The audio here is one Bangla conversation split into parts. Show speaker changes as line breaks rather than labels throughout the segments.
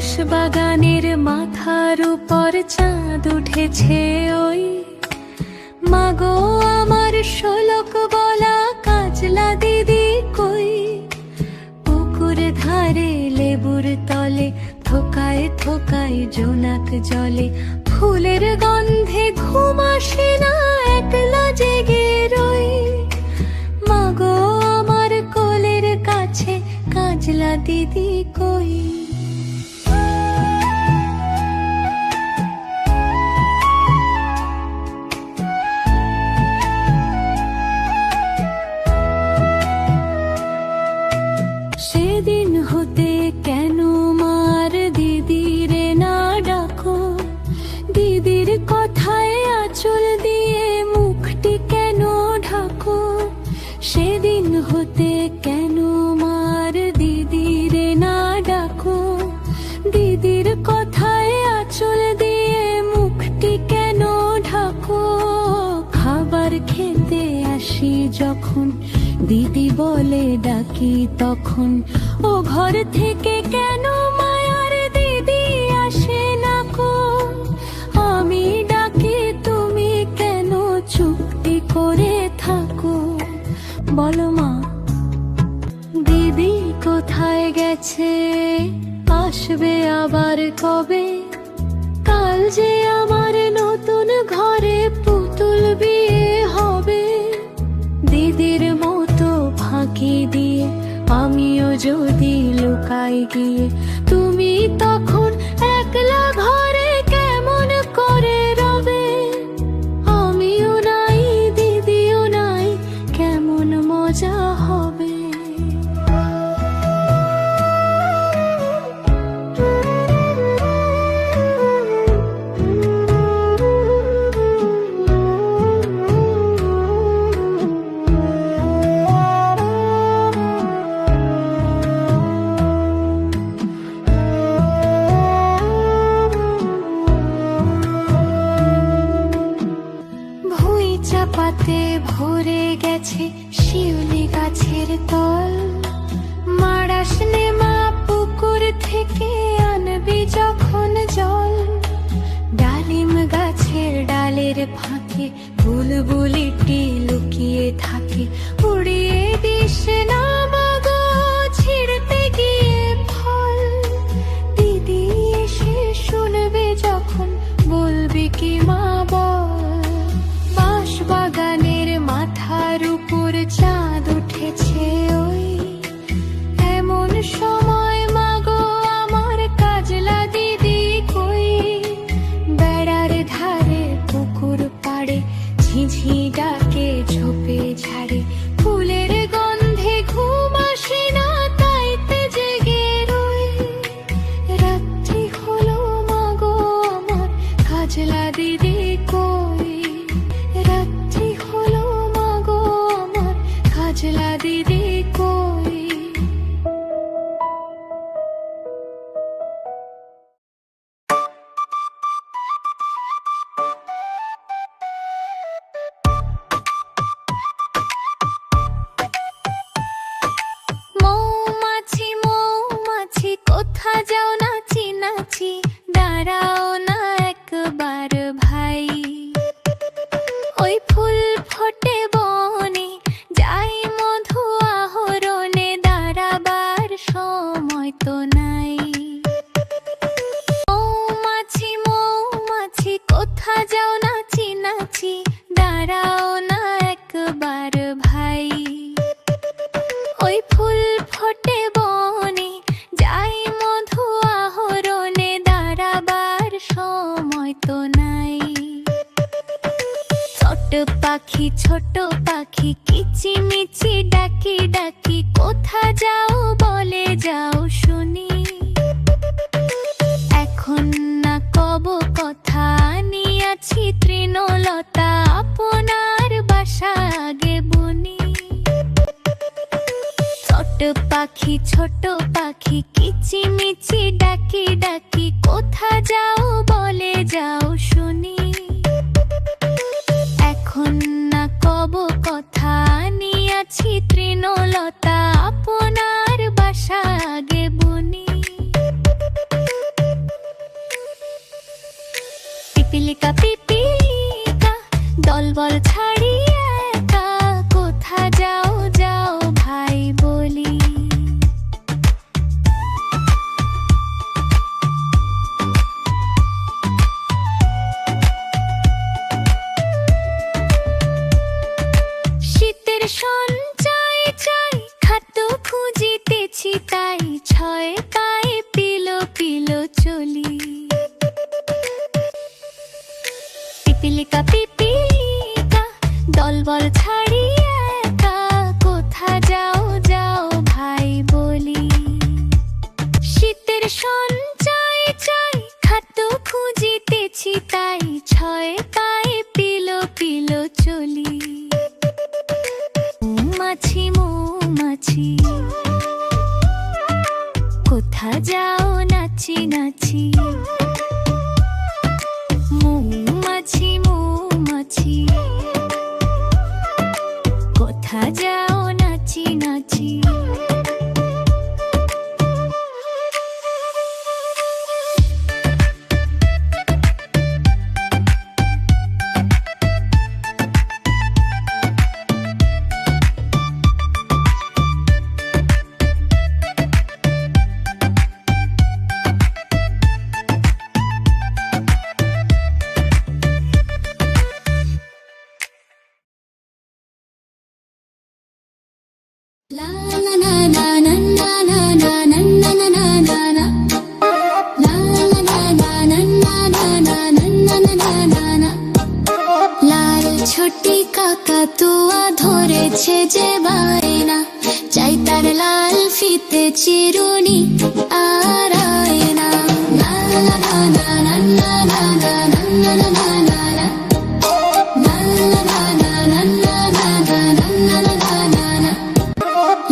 বাঁশবাগানের মাথার উপর চাঁদ উঠেছে ওই, মাগো আমার শোলক বলা কাজলা দিদি কই। পুকুর ধারে লেবুর তলে থোকায় থোকায় জোনাক জলে, ফুলের গন্ধে ঘুম আসে না একলা জেগে রই। মাগো আমার কোলের কাছে কাজলা দিদি কই। সেদিন হতে কেন মার দিদিরে না ডাকো, দিদির কথায় আঁচল দিয়ে মুখটি কেন ঢাকো। সেদিন হতে কেন মার দিদিরে না ডাকো, দিদির কথায় আঁচল দিয়ে মুখটি কেন ঢাকো। খাবার খেতে আসি যখন দিদি বলে ডাকি তখন, ও ঘর থেকে কেন মায়ার দিদি আসে না কো। আমি ডাকি তুমি কেন চুপটি করে থাকো, বলো মা দিদি কোথায় গেছে, আসবে আবার কবে। কাল যে আমার নতুন ঘরে পুতুল বিয়ে হবে, দিদির মতো ফাঁকি দিয়ে আমিও যদি লুকাই গিয়ে, তুমি তখন একলা ঘরে কেমন করে রবে। আমিও নাই দিদিও নাই, কেমন মজা হবে। পাতে ভরে গেছে শিউলি গাছের তল, মারাস নে মা পুকুর থেকে আনবি যখন জল। ডালিম গাছের ডালের ফাঁকে বুলবুলিটি লুকিয়ে থাকে, উড়িয়ে দিস না মাগো ছিঁড়তে গিয়ে ফল। দিদি এসে শুনবে যখন বলবি কি মা বল। বাগানের মাথার উপর চাঁদ উঠেছে ওই, এমন সময় মাগো আমার কাজলা দিদি কই। বেড়ার ধারে পুকুর পাড়ে ঝিঝি ডাকে ঝোপে ঝাড়ে, ফুলের গন্ধে ঘুম আসে না তাইতে জেগে রই। রাত্রি হলো মাগো আমার কাজলা দিদি কই, রাত্রি হলো মাগো আমার কাজলা দিদি কই। মৌমাছি মৌমাছি কোথা যাও নাচি নাচি, দাঁড়াও না একবার ভাই। ওই ফুল ফোটে বনে যাই মধু আহরণে, দাঁড়াবার সময় তো নাই। মৌমাছি মৌমাছি কোথা যাও নাচি নাচি, দাঁড়াও না একবার ভাই। ওই ফুল ফোটে বনে যাই মধু আহরণে, দাঁড়াবার সময় তো নাই। ছোট পাখি কিচিমিচি ডাকি ডাকি, কোথা যাও বলে যাও শুনি। এখন না কব কথা নিয়াছি তৃণলতা, আপনার বাসা আগে বুনি। ছোট পাখি কিচিমিচি ডাকি ডাকি, কোথা যাও বলে যাও শুনি। এখন না কব কথা নিয়াছি তৃণলতা, আপনার বাসা আগে বুনি। সঞ্চয় চাই, খাদ্য খুঁজিতেছি তাই, ছয় পায়ে পিলো পিলো চলি। মৌমাছি মৌমাছি কোথা যাও নাচি নাচি, মৌমাছি মৌমাছি কোথা যাও নাচি নাচি। লাল ছোটি কাকাতুয়া ধরেছে যে বায়না, চাই তার লাল ফিতে চিরুনি আর আয়না।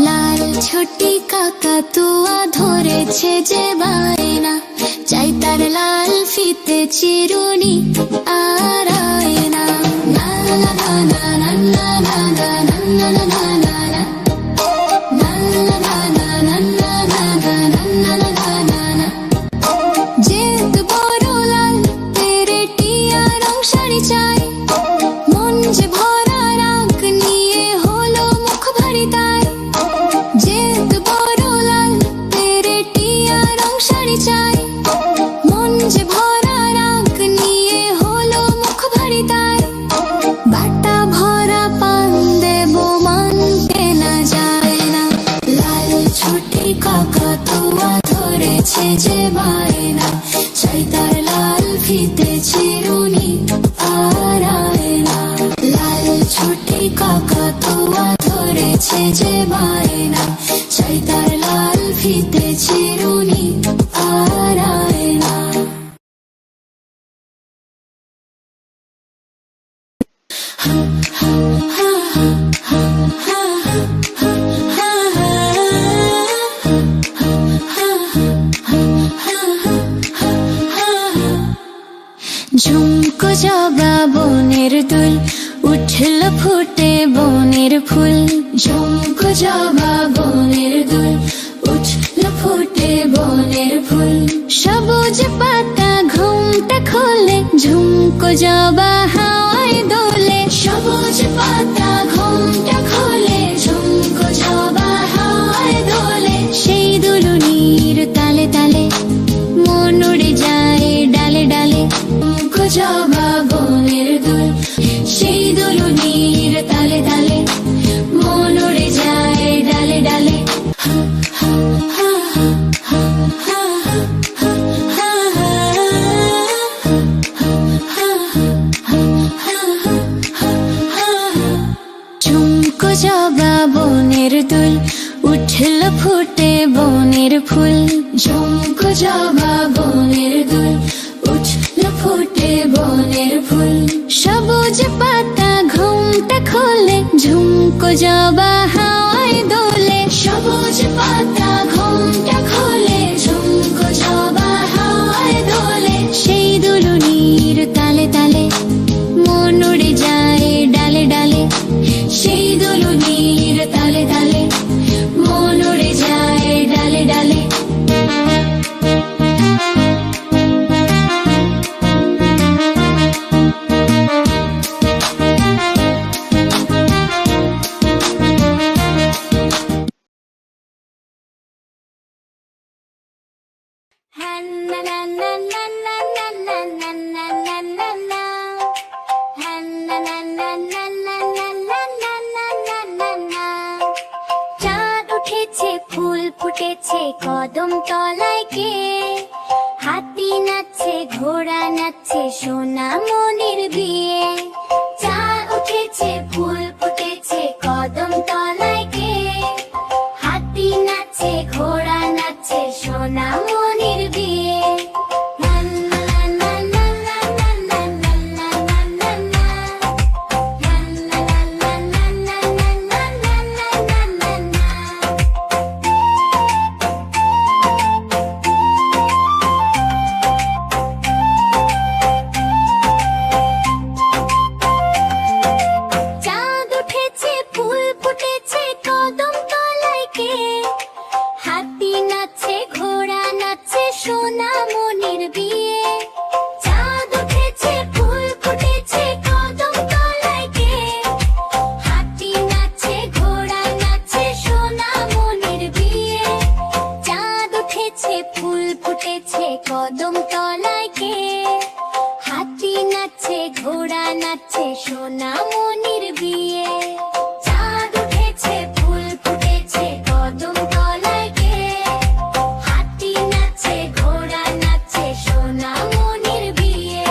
লাল ছোটি কাকাতুয়া ধরেছে যে বায়না, চাই তার লাল ফিতে চিরুনি আর আয়না। যেত বড় লাল পেরেটিয়া রং শাড়ি চাই, মন যে ভরা রাগ নিয়ে হলো মুখ ভারী তাই। যেত বড় লাল পেরেটিয়া রং শাড়ি চাই, মন যে ভরা রাগ নিয়ে হলো মুখ ভারী তাই। বাটা ভরা পান দেব মানতে না যায় না, লাল ছোটি কাকাতুয়া ধরেছে যে বায়না, চাই তার লাল ফিতে চিরুনি আর আয়না। লাল ছোটি কাকাতুয়া ধরেছে যে বায়না, চাই তার লাল ফিতে চিরুনি আর আয়না। ঝুমকো জবা বনের দুল, উঠল ফুটে বনের ফুল। ঝুমকো জবা বনের দুল, উঠল ফুটে বনের ফুল। সবুজ পাতা ঘুমটা খোলে, ঝুমকো জবা হাওয়ায় দোলে। সবুজ পাতা ঘুমটা খোলে, ঝুমকো জবা হাওয়ায় দোলে। সেই দুলুনির তালে তালে মন উড়ে যায় ডালে ডালে। ঝুমকো জবা বনের দুল, সেই দুলুনির তালে তালে মন উড়ে যায় ডালে ডালে। ঝুমকো জবা বনের দুল, উঠল ফুটে বনের ফুল। ঝুমকো জবা বনের দুল, উঠল ফুটে বনের ফুল। সবুজ পাতা ঘুমটা খোলে, ঝুমকো জবা হাওয়ায় দোলে। সবুজ পাতা ঘুমটা খোলে, ঝুমকো জবা হাওয়ায় দোলে। সেই দুলুনির তালে তালে মন উড়ে যায় ডালে ডালে। সেই দুলুনির তালে তালে মন উড়ে যায় ডালে ডালে। চাঁদ উঠেছে, ফুল ফুটেছে কদম তলায় কে, হাতি নাচছে ঘোড়া নাচছে সোনা মনির বিয়ে। চাঁদ উঠেছে, ফুল ফুটেছে কদম তলায় কে, হাতি নাচছে ঘোড়া নাচছে সোনা মনির উঠেছে ফুল ফুটেছে কদম তলায় কে হাতি নাচছে ঘোড়া নাচছে সোনামণির বিয়ে চাঁদ উঠেছে ফুল ফুটেছে কদম তলায় কে হাতি নাচছে ঘোড়া নাচছে সোনামণির বিয়ে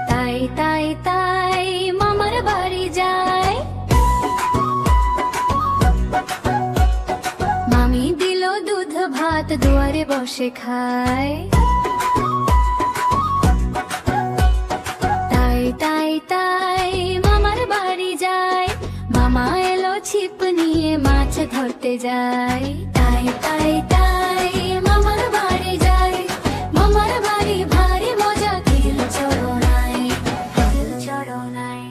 তাই তাই তাই মামার বাড়ি যায় মামি দিল দুধ ভাত দুয়ারে বসে খায় তাই তাই তাই মামার বাড়ি যায় মামা এলো ছিপ নিয়ে মাছ ধরতে যায় তাই তাই তাই মামার বাড়ি যায় মামার বাড়ি ভারী মজা খিল চড়নায় খিল চড়নায়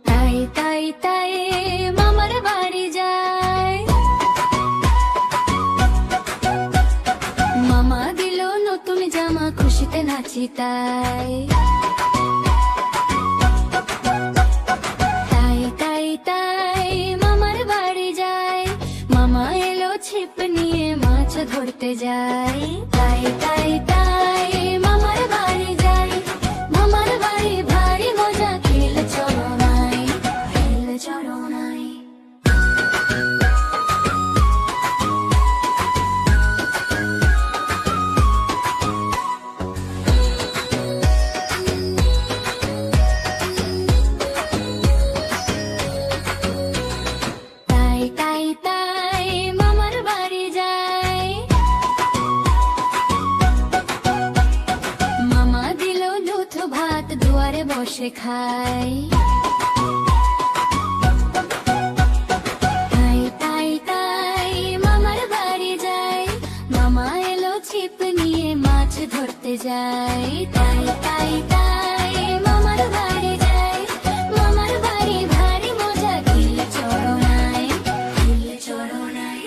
তাই তাই তাই মামার বাড়ি যায় মামা দিল নতুন জামা খুশিতে নাচি তাই তাই তাই তাই মামার বাড়ি যায় মামা এলো ছিপ নিয়ে মাছ ধরতে যায় তাই তাই তাই মামার বাড়ি যায় মামার বাড়ি ভারী মজা খিল চড়নায় খিল চড়নায় তাই তাই তাই মামার বাড়ি যায় মামা দিল দুধ ভাত দুয়ারে বসে খায় তাই তাই তাই মামার বাড়ি যায় মামা এলো ছিপ নিয়ে মাছ ধরতে যায় তাই তাই তাই মামার বাড়ি যায় মামার বাড়ি ভারী মজা খিল চড়নায় খিল চড়নায়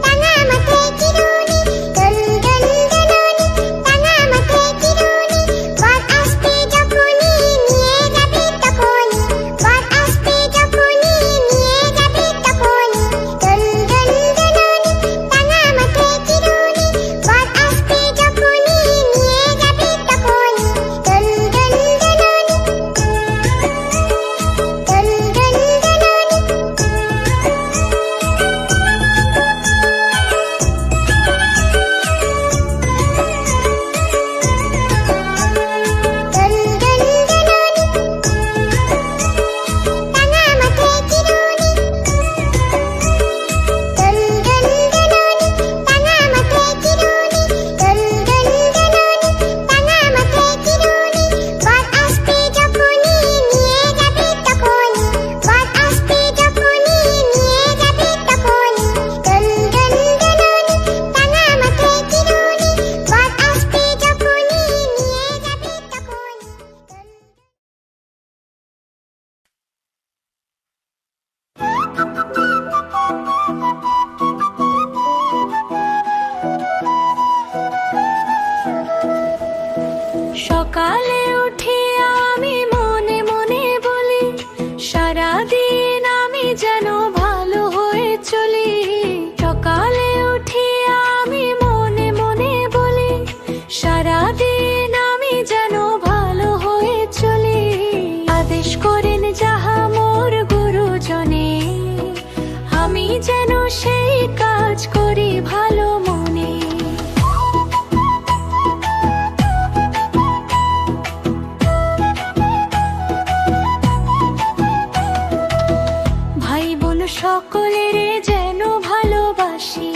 টাঙা
কাজ করি ভালো মনে। ভাই বোন সকলের যেন ভালোবাসি,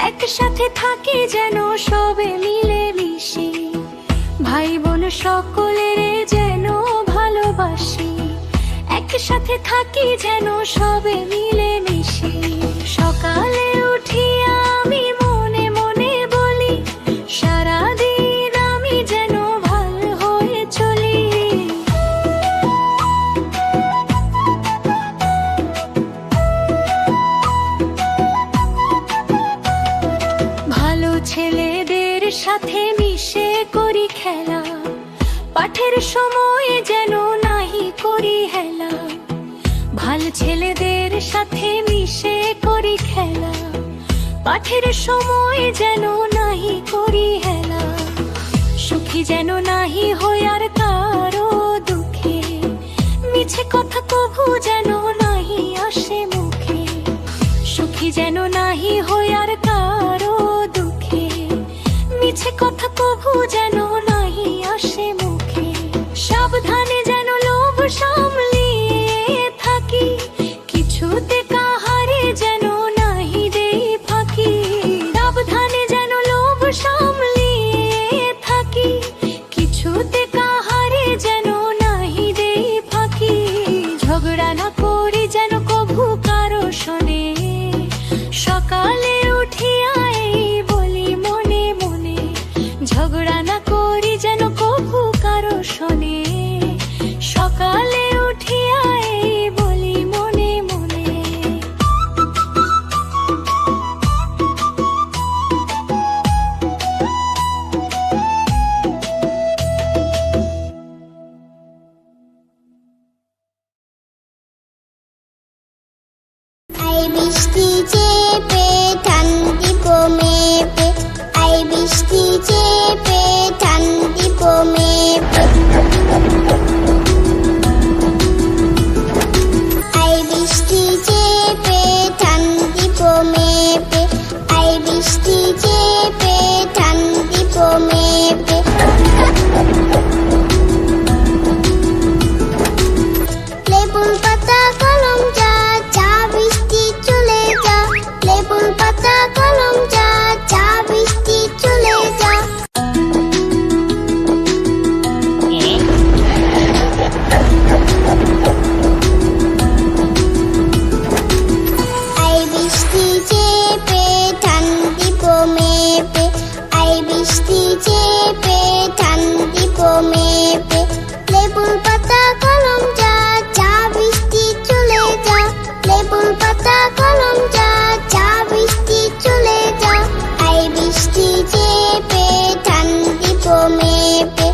একসাথে থাকি যেন সবে মিলে মিশি। ভাই বোন সকলের যেন ভালোবাসি, একসাথে থাকি যেন সবে মিলে মিশি। সকালে উঠিয়া আমি মনে মনে বলি, সারাদিন আমি যেন ভালো হয়ে চলি। ভালো ছেলেদের সাথে মিশে করি খেলা, পাঠের সময় যেন নাহি করি হেলা। ভালো ছেলেদের সাথে মিশে করি খেলা, পাঠের সময় যেন নাহি করি হেলা। সুখী যেন নাহি হই আর কারো দুঃখে, মিছে কথা কভু যেন নাহি আসে মুখে। সুখী যেন নাহি হই আর কারো দুঃখে, মিছে কথা কভু যেন নাহি আসে মুখে। সাবধানে যেন লোভ সামলিয়ে থাকি, কিছুতে কাহারে যেন নাহি দেই ফাঁকি। সাবধানে যেন লোভ সামলিয়ে থাকি, কিছুতে কাহারে যেন নাহি দেই ফাঁকি। ঝগড়া না করি যেন কভু কারো শোনে, সকালে উঠিয়া এই বলি মনে মনে। ঝগড়া না করি যেন কভু কারো শোনে, সকালে উঠিয়া এই বলি মনে মনে।
আই বৃষ্টি চেপে ঠান্ডি মেপে, আই বৃষ্টি চেপে ঠান্ডি মেপে। আই বৃষ্টি চেপে ঠান্ডি মেপে, আই বৃষ্টি চেপে ঠান্ডি মেপে। লেবুর পাতা কলম যা, চা বৃষ্টি চলে যা। লেবুর পাতা কলম যা, চা বৃষ্টি চলে যা। আই বৃষ্টি চেপে ঠান্ডি মেপে, আই বৃষ্টি চেপে ঠান্ডি মেপে। লেবুর পাতা কলম যা, চা বৃষ্টি চলে যা। লেবুর পাতা কলম যা, চা বৃষ্টি চলে যা। আই বৃষ্টি চেপে ঠান্ডি মেপে,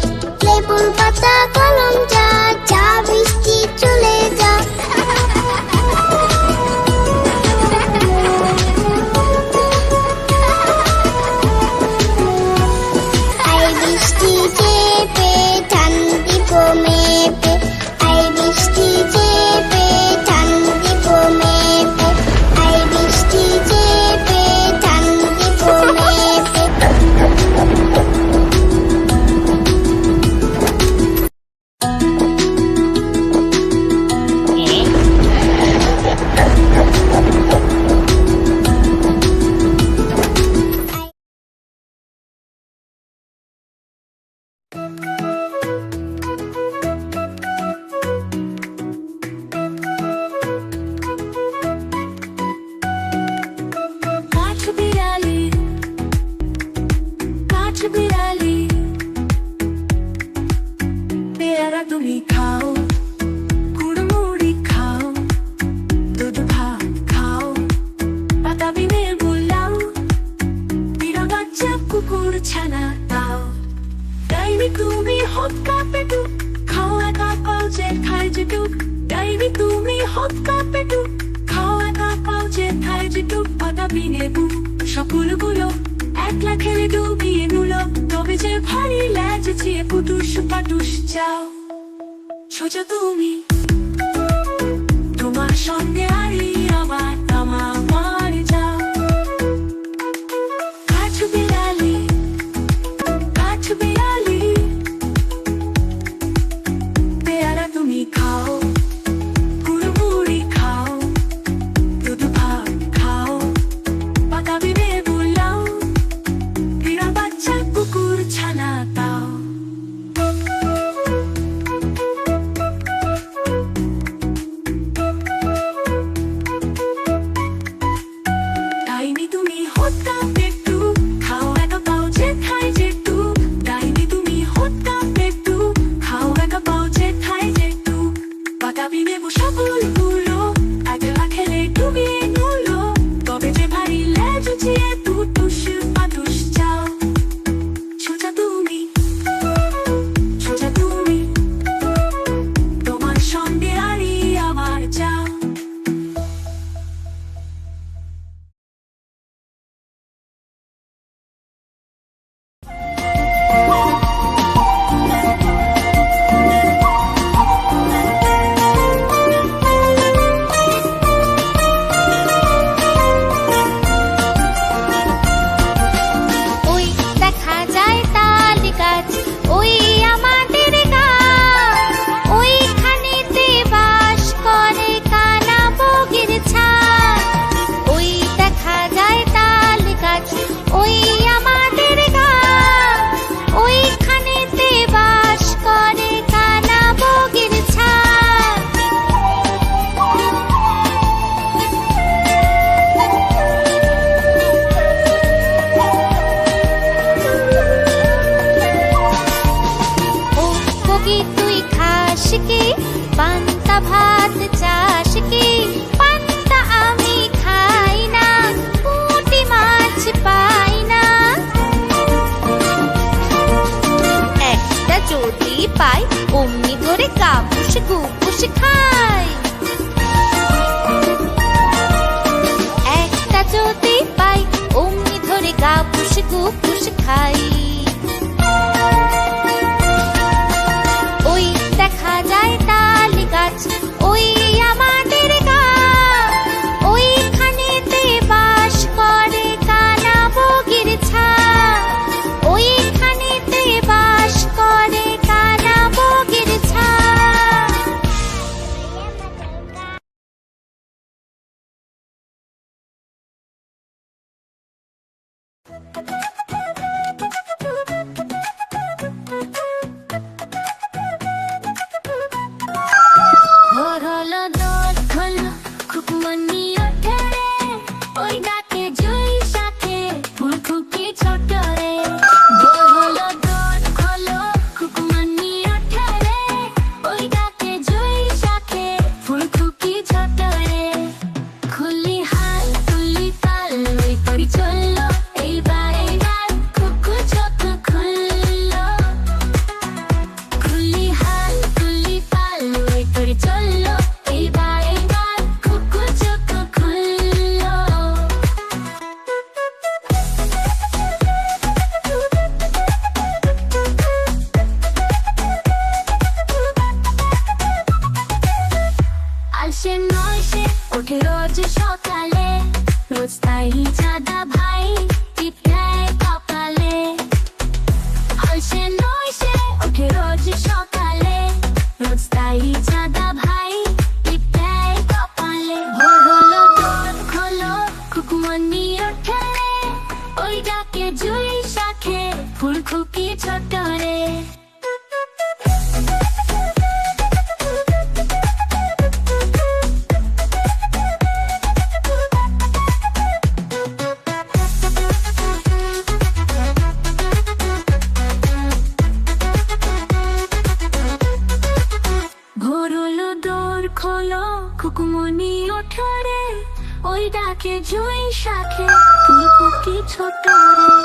লেবুর পাতা কলম যা, চা বৃষ্টি চলে যা। আই বৃষ্টি চেপে ঠান্ডি মেপে, আই বৃষ্টি চেপে ঠান্ডি মেপে, আই বৃষ্টি চেপে ঠান্ডি মেপে।
কাঠ বিড়ালি, কাঠ বিড়ালি, পেয়ারা তুমি খাও, কুড়মুড়ি খাও, দুধ ভাত খাও, বাতাবি লেবু লাও, বিড়া বাচ্চা কুকুর ছানা দাও। ডাইনি তুমি হত কাপে ডুব, খাও একা পাও যে খায় যে ডুব। ডাইনি তুমি হত কাপে ডুব, খাও একা পাও যে খায় যে ডুব। বাতাবি লেবু সকলগুলো একলা খেলে ডুবিয়ে নুলো, তবে যে ভারী ল্যাজ চেয়ে পুটুস পাটুস যাও। সোজা তুমি তোমার সঙ্গে আরি আবার তামা মার যাও। পান্তা ভাত চাষ কি পান্তা আমি খাই না, পুঁটি মাছ পাই না। একটা যদি পাই অমনি ধরে কাপুস কুপুস খাই। একটা যদি পাই অমনি ধরে কাপুস কুপুস খাই। ওই দেখা যায় তাল গাছ, ওই আমাদের গাঁ, ওইখানেতে বাস করে কানা বগির ছা, ওইখানেতে বাস করে কানা বগির ছা। ভোর হলো দোল খোলো খুকমনি ওঠে রে, ওই ডাকে জুই শাখে ফুলকুকি ছোট রে। ভোর হলো দোল খোলো খুকমনি ওঠে রে, ওই ডাকে জুই শাখে ফুলকুকি ছোট রে। খুলি হাল তুলি তাল ওই করি চললো, এইবার এইবার খুকু চোখ খুললো। খুলি হাল তুলি তাল ওই করি চললো, এইবার এইবার খুকু চোখ খুললো। আসে নয় সে ওঠে রোজ সকালে, রোজ তাই চাঁদা ভাই টিপ দেয় কপালে। আসে নয় সে ওঠে রোজ সকালে, রোজ তাই চাঁদা ভাই টিপ দেয় কপালে। ভোর হলো দোল খোলো খুকমনি ওঠে রে, ওই ডাকে জুই শাখে ফুলকুকি ছোট রে। ভোর হলো দোল খোলো খুকমনি ওঠে রে, ওই ডাকে জুই শাখে ফুলকুকি ছোট রে।